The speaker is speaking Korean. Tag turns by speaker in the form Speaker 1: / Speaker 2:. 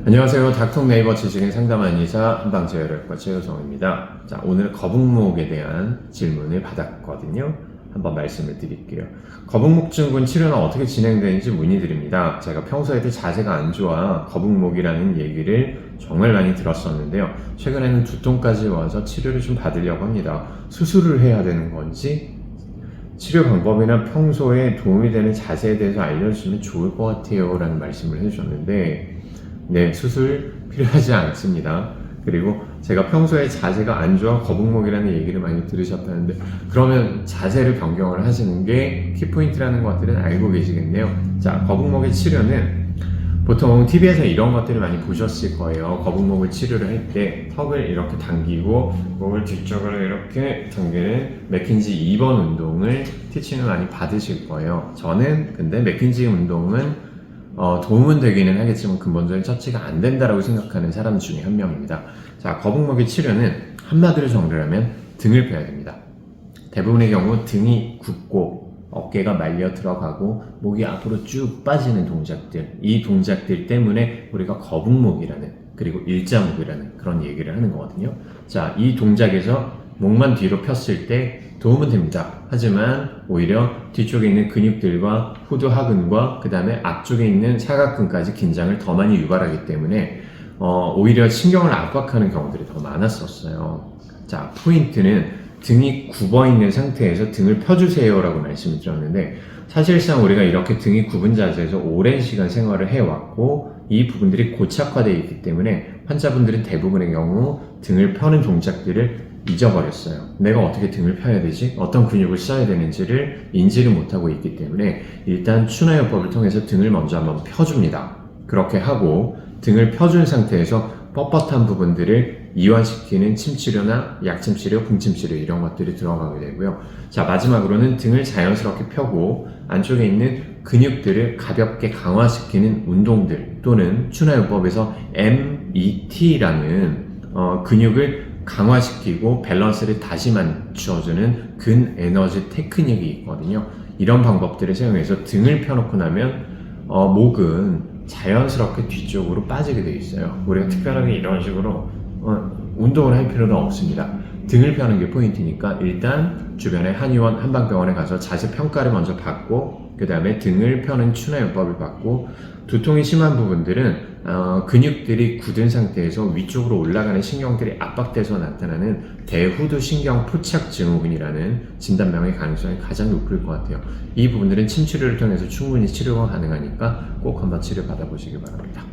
Speaker 1: 안녕하세요. 닥통 네이버 지식인 상담한 의사 한방제혈외과 최효성입니다. 자, 오늘 거북목에 대한 질문을 받았거든요. 한번 말씀을 드릴게요. 거북목 증후군 치료는 어떻게 진행되는지 문의드립니다. 제가 평소에도 자세가 안 좋아 거북목이라는 얘기를 정말 많이 들었었는데요. 최근에는 두통까지 와서 치료를 좀 받으려고 합니다. 수술을 해야 되는 건지 치료 방법이나 평소에 도움이 되는 자세에 대해서 알려주시면 좋을 것 같아요 라는 말씀을 해주셨는데, 네, 수술 필요하지 않습니다. 그리고 제가 평소에 자세가 안 좋아 거북목이라는 얘기를 많이 들으셨다는데, 그러면 자세를 변경을 하시는 게 키포인트라는 것들은 알고 계시겠네요. 자, 거북목의 치료는 보통 TV에서 이런 것들을 많이 보셨을 거예요. 거북목을 치료를 할 때 턱을 이렇게 당기고 목을 뒤쪽으로 이렇게 당기는 맥킨지 2번 운동을 티칭을 많이 받으실 거예요. 저는 근데 맥킨지 운동은 도움은 되기는 하겠지만 근본적인 처치가 안 된다라고 생각하는 사람 중에 한 명입니다. 자, 거북목의 치료는 한마디로 정리하면 등을 펴야 됩니다. 대부분의 경우 등이 굽고 어깨가 말려 들어가고 목이 앞으로 쭉 빠지는 동작들, 이 동작들 때문에 우리가 거북목이라는, 그리고 일자목이라는 그런 얘기를 하는 거거든요. 자, 이 동작에서 목만 뒤로 폈을 때 도움은 됩니다. 하지만 오히려 뒤쪽에 있는 근육들과 후두하근과 그 다음에 앞쪽에 있는 사각근까지 긴장을 더 많이 유발하기 때문에 오히려 신경을 압박하는 경우들이 더 많았었어요. 자, 포인트는 등이 굽어 있는 상태에서 등을 펴주세요 라고 말씀을 드렸는데, 사실상 우리가 이렇게 등이 굽은 자세에서 오랜 시간 생활을 해왔고 이 부분들이 고착화되어 있기 때문에 환자분들은 대부분의 경우 등을 펴는 동작들을 잊어버렸어요. 내가 어떻게 등을 펴야 되지? 어떤 근육을 써야 되는지를 인지를 못하고 있기 때문에 일단 추나요법을 통해서 등을 먼저 한번 펴줍니다. 그렇게 하고 등을 펴준 상태에서 뻣뻣한 부분들을 이완시키는 침치료나 약침치료, 분침치료 이런 것들이 들어가게 되고요. 자, 마지막으로는 등을 자연스럽게 펴고 안쪽에 있는 근육들을 가볍게 강화시키는 운동들, 또는 추나요법에서 MET라는 근육을 강화시키고 밸런스를 다시 맞춰주는 근에너지 테크닉이 있거든요. 이런 방법들을 사용해서 등을 펴놓고 나면 목은 자연스럽게 뒤쪽으로 빠지게 되어 있어요. 우리가 특별하게 이런 식으로 운동을 할 필요는 없습니다. 등을 펴는 게 포인트니까 일단 주변에 한의원, 한방병원에 가서 자세 평가를 먼저 받고 그 다음에 등을 펴는 추나요법을 받고, 두통이 심한 부분들은 근육들이 굳은 상태에서 위쪽으로 올라가는 신경들이 압박돼서 나타나는 대후두 신경 포착 증후군이라는 진단명의 가능성이 가장 높을 것 같아요. 이 부분들은 침치료를 통해서 충분히 치료가 가능하니까 꼭 한번 치료 받아보시기 바랍니다.